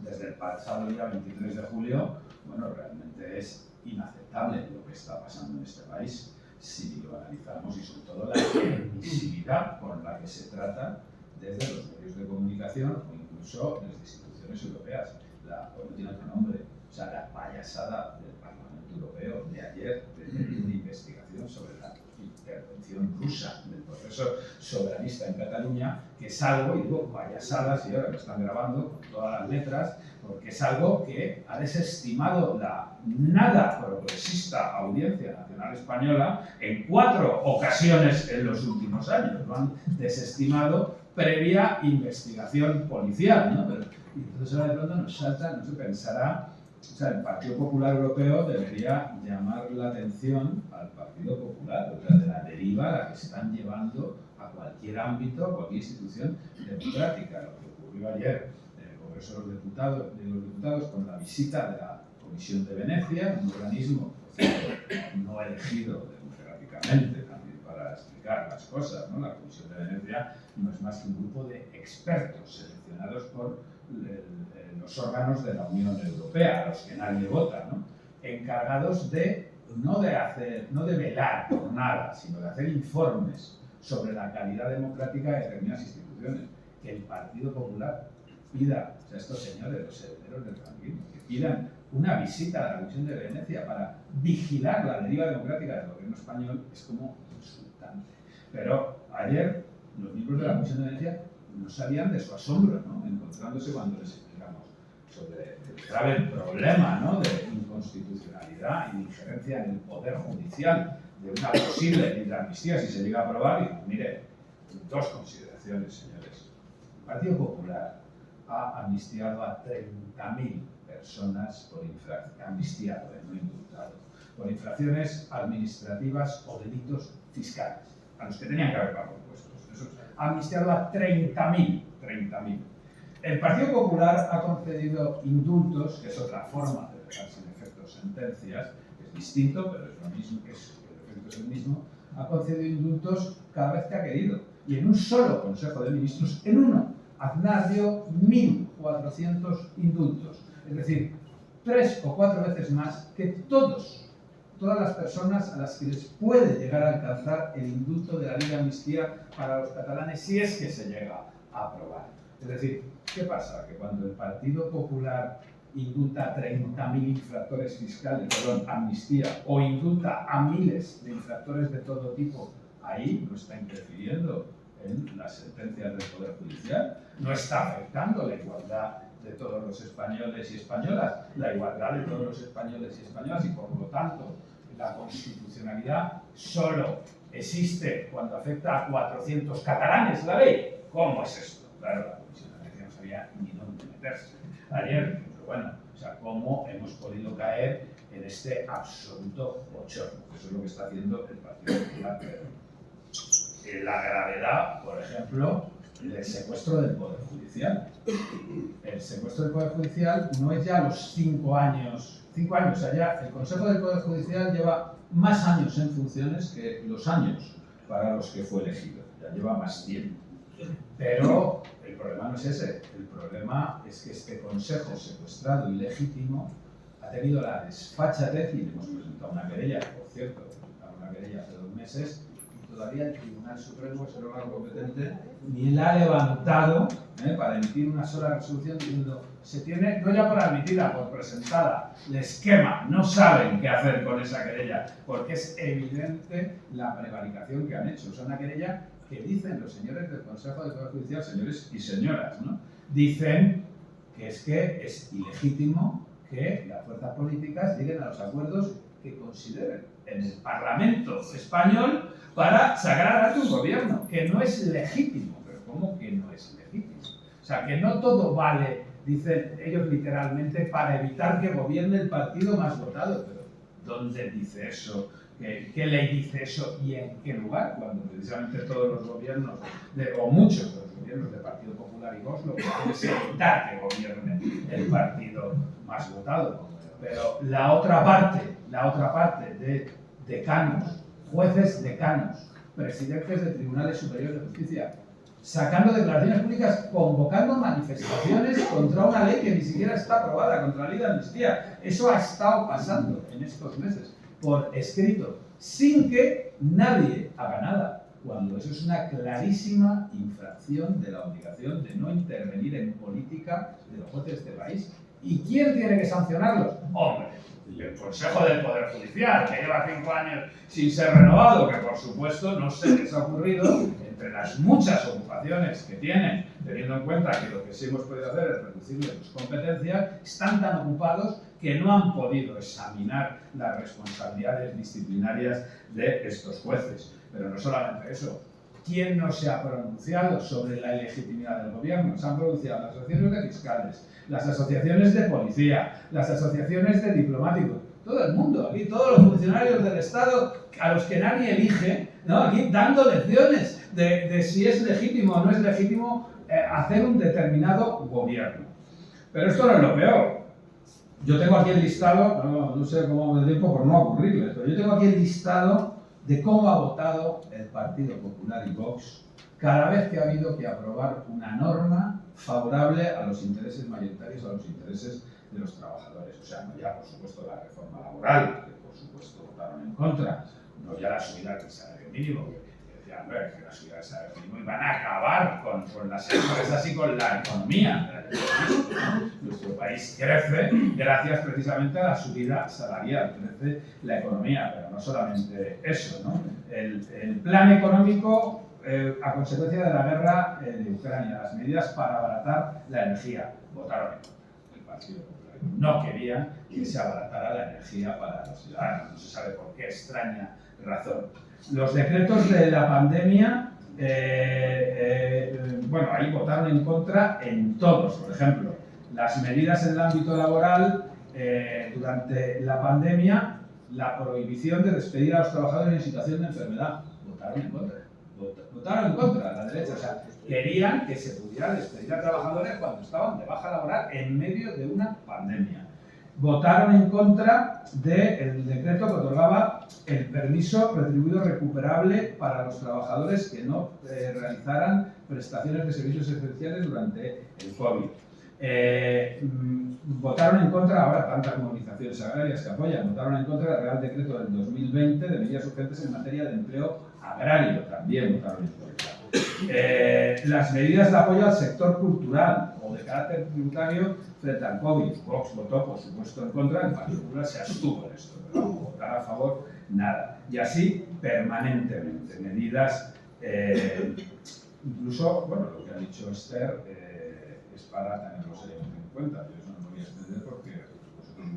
desde el pasado día 23 de julio, bueno, realmente es inaceptable lo que está pasando en este país si lo analizamos, y sobre todo la permisividad con la que se trata desde los medios de comunicación o incluso desde instituciones europeas. No tiene otro nombre. O sea, la payasada del Parlamento Europeo de ayer de una investigación sobre la intervención rusa del proceso soberanista en Cataluña, que es algo, y digo payasadas, y ahora lo están grabando con todas las letras, porque es algo que ha desestimado la nada progresista Audiencia Nacional Española en 4 ocasiones en los últimos años. Lo han desestimado previa investigación policial, ¿no? Y entonces ahora de pronto nos salta, no se pensará. O sea, el Partido Popular Europeo debería llamar la atención al Partido Popular, o sea, de la deriva a la que están llevando a cualquier ámbito, a cualquier institución democrática. Lo que ocurrió ayer en el Congreso de los Diputados con la visita de la Comisión de Venecia, un organismo no elegido democráticamente también para explicar las cosas, ¿no? La Comisión de Venecia no es más que un grupo de expertos seleccionados por los órganos de la Unión Europea, a los que nadie vota, ¿no? Encargados de no de velar por nada, sino de hacer informes sobre la calidad democrática de determinadas instituciones. Que el Partido Popular pida, o sea, estos señores, los herederos del franquismo, que pidan una visita a la Comisión de Venecia para vigilar la deriva democrática del gobierno español, es como insultante. Pero ayer los miembros de la Comisión de Venecia no salían de su asombro, ¿no? Encontrándose cuando les explicamos sobre el grave problema, ¿no?, de inconstitucionalidad y de injerencia en el poder judicial de una posible ley de amnistía si se llega a aprobar. Y mire, 2 consideraciones, señores. El Partido Popular ha amnistiado a 30.000 personas por amnistiado, no indultado, por infracciones administrativas o delitos fiscales, a los que tenían que haber pagado impuestos. Eso, ha amnistiado a 30.000. El Partido Popular ha concedido indultos, que es otra forma de dejar sin efecto sentencias, que es distinto, pero es lo mismo, el efecto es el mismo. Ha concedido indultos cada vez que ha querido. Y en un solo Consejo de Ministros, en uno, Aznar dio 1.400 indultos. Es decir, 3 o 4 veces más que todas las personas a las que les puede llegar a alcanzar el indulto de la ley de amnistía para los catalanes, si es que se llega a aprobar. Es decir, ¿qué pasa? Que cuando el Partido Popular indulta a 30.000 infractores fiscales, amnistía, o indulta a miles de infractores de todo tipo, ahí no está interfiriendo en las sentencias del Poder Judicial, no está afectando la igualdad de todos los españoles y españolas, la igualdad de todos los españoles y españolas, y por lo tanto la constitucionalidad solo existe cuando afecta a 400 catalanes la ley. ¿Cómo es esto? Claro, la Comisión de Venecia no sabía ni dónde meterse. Ayer, pero bueno, o sea, ¿cómo hemos podido caer en este absoluto bochorno? Eso es lo que está haciendo el Partido Popular. La gravedad, por ejemplo, del secuestro del Poder Judicial. El secuestro del Poder Judicial no es ya los 5 años. 5 años, o sea, ya el Consejo del Poder Judicial lleva más años en funciones que los años para los que fue elegido. Ya lleva más tiempo. Pero el problema no es ese. El problema es que este Consejo secuestrado y legítimo ha tenido la desfachatez, y le hemos presentado una querella, por cierto, una querella hace 2 meses, y todavía el Tribunal Supremo, ese órgano competente, ni la ha levantado para emitir una sola resolución diciendo se tiene, no ya por admitida, por presentada, les quema, no saben qué hacer con esa querella, porque es evidente la prevaricación que han hecho. Es una querella que dicen los señores del Consejo de Poder Judicial, señores y señoras, ¿no? Dicen que es ilegítimo que las fuerzas políticas lleguen a los acuerdos que consideren en el Parlamento español para sacar adelante un gobierno, que no es legítimo. Pero ¿cómo que no es legítimo? O sea, que no todo vale, dicen ellos literalmente, para evitar que gobierne el partido más votado. Pero ¿dónde dice eso? ¿Qué ley dice eso y en qué lugar? Cuando precisamente todos los gobiernos, o muchos de los gobiernos del Partido Popular y Vox, lo que quieren es evitar que gobierne el partido más votado, como Pero la otra parte de decanos, jueces decanos, presidentes de tribunales superiores de justicia, sacando declaraciones públicas, convocando manifestaciones contra una ley que ni siquiera está aprobada, contra la ley de amnistía. Eso ha estado pasando en estos meses, por escrito, sin que nadie haga nada, cuando eso es una clarísima infracción de la obligación de no intervenir en política de los jueces de este país. ¿Y quién tiene que sancionarlos? ¡Hombre! El Consejo del Poder Judicial, que lleva 5 años sin ser renovado, que por supuesto no sé qué se ha ocurrido, entre las muchas ocupaciones que tienen, teniendo en cuenta que lo que sí hemos podido hacer es reducirles sus competencias, están tan ocupados que no han podido examinar las responsabilidades disciplinarias de estos jueces. Pero no solamente eso. ¿Quién no se ha pronunciado sobre la ilegitimidad del gobierno? Se han pronunciado las asociaciones de fiscales, las asociaciones de policía, las asociaciones de diplomáticos, todo el mundo, aquí todos los funcionarios del Estado a los que nadie elige, ¿no? Aquí dando lecciones de si es legítimo o no es legítimo hacer un determinado gobierno. Pero esto no es lo peor. Yo tengo aquí el listado, no sé cómo me da tiempo por no ocurrirles, pero yo tengo aquí el listado de cómo ha votado el Partido Popular y Vox cada vez que ha habido que aprobar una norma favorable a los intereses mayoritarios, a los intereses de los trabajadores. O sea, no ya, por supuesto, la reforma laboral, que por supuesto votaron en contra, no ya la subida del salario mínimo, que decían, que la subida del salario mínimo iban a acabar con las empresas y con la economía. Nuestro país crece gracias precisamente a la subida salarial, crece la economía, pero no solamente eso, ¿no? El plan económico a consecuencia de la guerra de Ucrania, las medidas para abaratar la energía, votaron en contra. El Partido Popular no quería que se abaratara la energía para los ciudadanos, no se sabe por qué extraña razón. Los decretos de la pandemia, bueno, ahí votaron en contra en todos. Por ejemplo, las medidas en el ámbito laboral durante la pandemia, la prohibición de despedir a los trabajadores en situación de enfermedad, votaron en contra. Votaron en contra, la derecha. O sea, querían que se pudiera despedir a trabajadores cuando estaban de baja laboral en medio de una pandemia. Votaron en contra del decreto que otorgaba el permiso retribuido recuperable para los trabajadores que no realizaran prestaciones de servicios esenciales durante el COVID. Votaron en contra, ahora tantas movilizaciones agrarias que apoyan, votaron en contra del Real Decreto del 2020 de medidas urgentes en materia de empleo agrario, también votaron en contra. Las medidas de apoyo al sector cultural o de carácter tributario frente al COVID. Vox votó, por supuesto, en contra, el Partido Popular se abstuvo en esto, pero vamos, votar a favor, nada. Y así permanentemente, medidas, incluso, bueno, lo que ha dicho Esther es para tenerlo seriamente en cuenta. Yo eso no lo voy a extender porque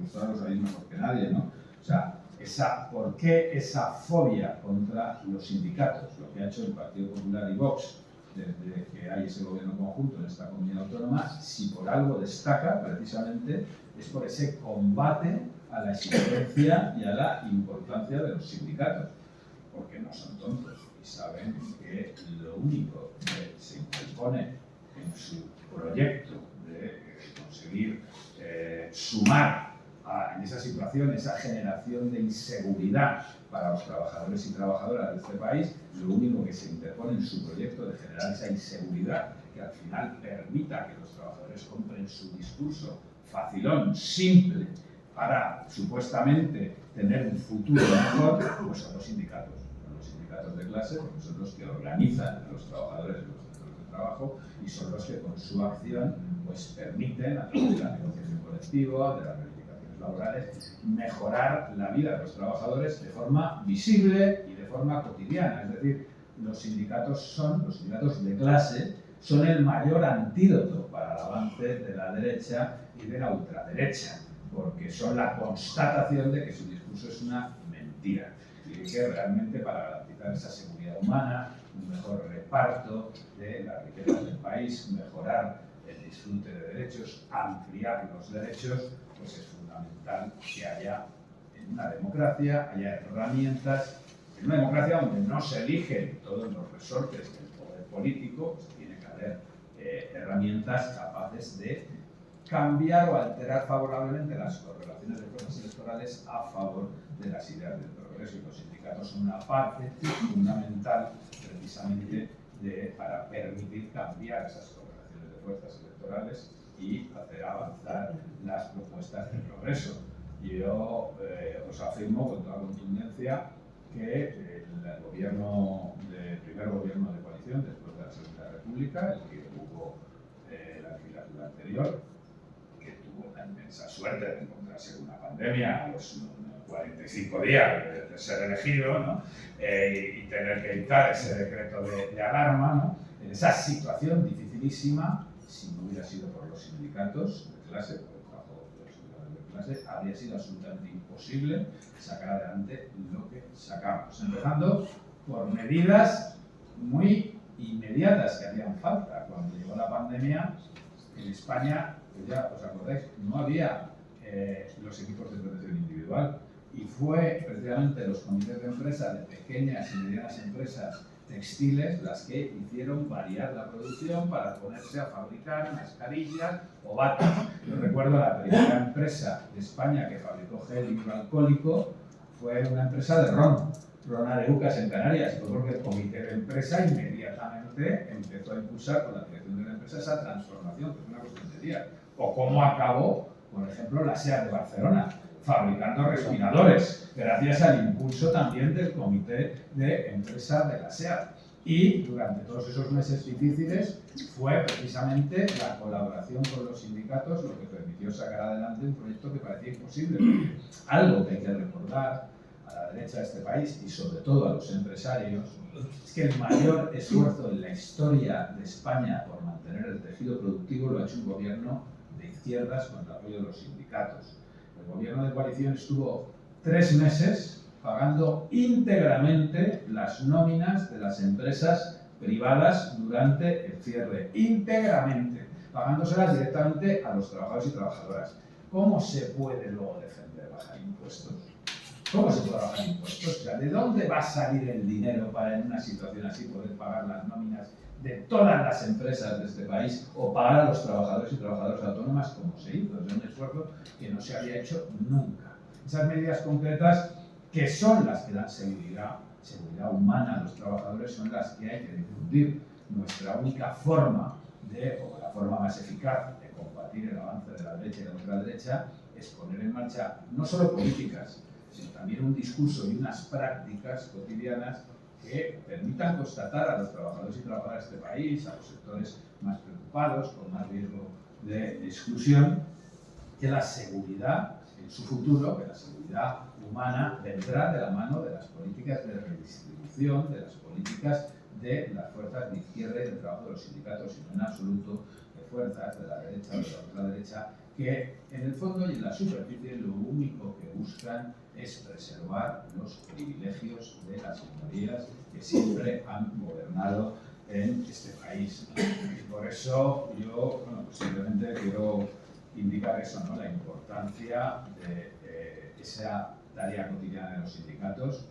vosotros lo sabéis mejor que nadie, ¿no? O sea, ¿por qué esa fobia contra los sindicatos? Lo que ha hecho el Partido Popular y Vox desde que hay ese gobierno conjunto en esta comunidad autónoma, si por algo destaca, precisamente, es por ese combate a la existencia y a la importancia de los sindicatos. Porque no son tontos y saben que lo único que se interpone en su proyecto de conseguir sumar en esa situación, esa generación de inseguridad para los trabajadores y trabajadoras de este país, lo único que se interpone en su proyecto de generar esa inseguridad que al final permita que los trabajadores compren su discurso facilón, simple, para supuestamente tener un futuro mejor, pues son los sindicatos de clase, porque son los que organizan a los trabajadores en los centros de trabajo y son los que con su acción pues permiten, a través de la negociación colectiva, de las reivindicaciones laborales, mejorar la vida de los trabajadores de forma visible y de forma cotidiana. Es decir, los sindicatos de clase son el mayor antídoto para el avance de la derecha y de la ultraderecha, porque son la constatación de que su discurso es una mentira y que realmente para garantizar esa seguridad humana, un mejor reparto de las riquezas del país, mejorar el disfrute de derechos, ampliar los derechos, pues es fundamental que haya en una democracia, haya herramientas, en una democracia donde no se eligen todos los resortes del poder político, pues tiene que haber herramientas capaces de cambiar o alterar favorablemente las correlaciones de fuerzas electorales a favor de las ideas del progreso. Y los sindicatos son una parte fundamental precisamente para permitir cambiar esas correlaciones de fuerzas electorales y hacer avanzar las propuestas de progreso. Yo os afirmo con toda contundencia que el primer gobierno de coalición después de la Segunda República, el que hubo la legislatura anterior, que tuvo la inmensa suerte de encontrarse con una pandemia a los 45 días de ser elegido, ¿no? Y tener que dictar ese decreto de alarma, ¿no? En esa situación dificilísima, si no hubiera sido por los sindicatos de clase, por el trabajo de los sindicatos de clase, habría sido absolutamente imposible sacar adelante lo que sacamos. Empezando por medidas muy inmediatas que hacían falta. Cuando llegó la pandemia, en España, pues ya os acordáis, no había los equipos de protección individual. Y fue precisamente los comités de empresas, de pequeñas y medianas empresas textiles, las que hicieron variar la producción para ponerse a fabricar mascarillas o batas. Yo recuerdo la primera empresa de España que fabricó gel hidroalcohólico fue una empresa de ron Areucas en Canarias, fue porque el comité de empresa inmediatamente empezó a impulsar con la dirección de la empresa esa transformación, que es una cuestión de días. O cómo acabó, por ejemplo, la SEAT de Barcelona, fabricando respiradores, gracias al impulso también del comité de empresa de la SEAT. Y durante todos esos meses difíciles fue precisamente la colaboración con los sindicatos lo que permitió sacar adelante un proyecto que parecía imposible. Algo que hay que recordar a la derecha de este país y sobre todo a los empresarios es que el mayor esfuerzo en la historia de España por mantener el tejido productivo lo ha hecho un gobierno de izquierdas con el apoyo de los sindicatos. El gobierno de coalición estuvo 3 meses pagando íntegramente las nóminas de las empresas privadas durante el cierre, íntegramente, pagándoselas directamente a los trabajadores y trabajadoras. ¿Cómo se puede luego defender bajar impuestos? ¿Cómo se puede bajar impuestos? O sea, ¿de dónde va a salir el dinero para en una situación así poder pagar las nóminas de todas las empresas de este país o pagar a los trabajadores y trabajadoras autónomas como se hizo? Es un esfuerzo que no se había hecho nunca. Esas medidas concretas que son las que dan seguridad humana a los trabajadores son las que hay que difundir. Nuestra única forma o la forma más eficaz de combatir el avance de la derecha y de la ultraderecha es poner en marcha no solo políticas, sino también un discurso y unas prácticas cotidianas que permitan constatar a los trabajadores y trabajadoras de este país, a los sectores más preocupados, con más riesgo de exclusión, que la seguridad en su futuro, que la seguridad humana vendrá de la mano de las políticas de redistribución, de las políticas de las fuerzas de izquierda y del trabajo de los sindicatos, y no en absoluto de fuerzas de la derecha o de la ultraderecha, que en el fondo y en la superficie lo único que buscan es preservar los privilegios de las minorías que siempre han gobernado en este país. Y por eso yo pues simplemente quiero indicar eso, ¿no? La importancia de esa tarea cotidiana de los sindicatos,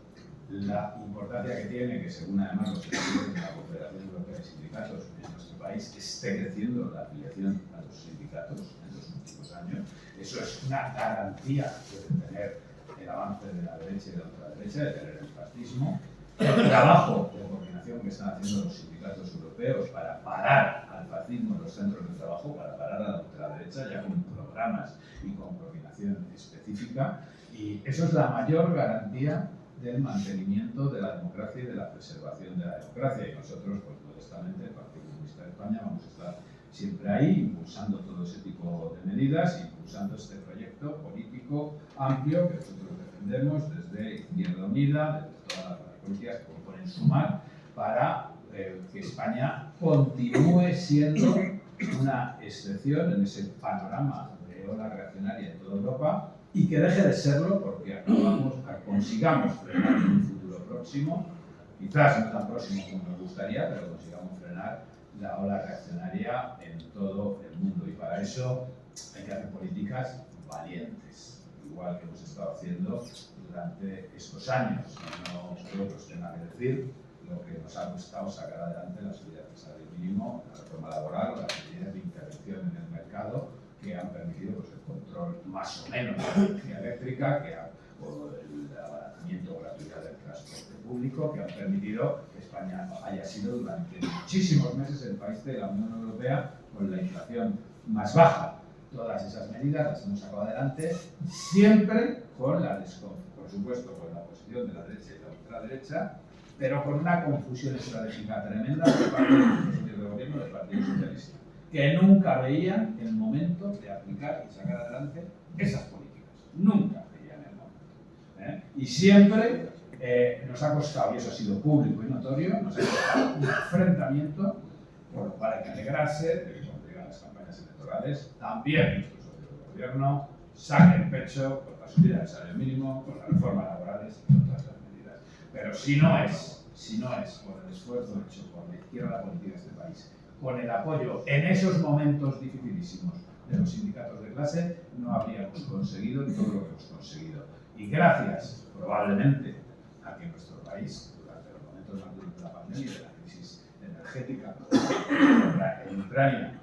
la importancia que tiene que, según además los estudios de la Confederación Europea de Sindicatos en nuestro país, esté creciendo la afiliación a los sindicatos en los últimos años. Eso es una garantía de tener el avance de la derecha y de la ultraderecha, de tener el fascismo. El trabajo de coordinación que están haciendo los sindicatos europeos para parar al fascismo en los centros de trabajo, para parar a la ultraderecha, ya con programas y con coordinación específica. Y eso es la mayor garantía del mantenimiento de la democracia y de la preservación de la democracia. Y nosotros, pues modestamente, el Partido Comunista de España, vamos a estar siempre ahí, impulsando todo ese tipo de medidas, impulsando este proyecto político amplio que nosotros defendemos desde Izquierda Unida, desde todas las políticas que componen Sumar, para que España continúe siendo una excepción en ese panorama de ola reaccionaria en toda Europa, y que deje de serlo porque consigamos frenar en un futuro próximo, quizás no tan próximo como nos gustaría, pero consigamos frenar la ola reaccionaria en todo el mundo. Y para eso hay que hacer políticas valientes, igual que hemos estado haciendo durante estos años. No creo que os tenga que decir lo que nos ha costado sacar adelante la subida del salario mínimo, la reforma laboral, las medidas de intervención en el mercado, que han permitido pues, el control más o menos de la energía eléctrica, o el abaratamiento gratuito del transporte público, que han permitido que España haya sido durante muchísimos meses el país de la Unión Europea con la inflación más baja. Todas esas medidas las hemos sacado adelante, siempre con la por supuesto, con la oposición de la derecha y de la ultraderecha, pero con una confusión estratégica tremenda por parte de los socios de gobierno del Partido Socialista, que nunca veían el momento de aplicar y sacar adelante esas políticas. Nunca veían el momento. Y siempre nos ha costado, y eso ha sido público y notorio, nos ha costado un enfrentamiento, por lo cual hay que alegrarse de que cuando llegan las campañas electorales, también nuestros socios de gobierno saquen pecho por la subida del salario mínimo, por las reformas laborales y por todas las medidas. Pero si no es por el esfuerzo hecho por la izquierda política de este país, con el apoyo en esos momentos dificilísimos de los sindicatos de clase, no habríamos conseguido todo lo que hemos conseguido. Y gracias, probablemente, a que nuestro país, durante los momentos más duros de la pandemia y de la crisis energética en Ucrania,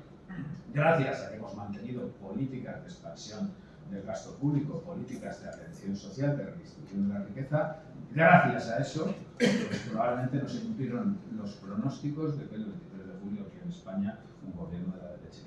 gracias a que hemos mantenido políticas de expansión del gasto público, políticas de atención social, de redistribución de la riqueza, gracias a eso, pues probablemente no se cumplieron los pronósticos de que el 23 de julio aquí en España un gobierno de la derecha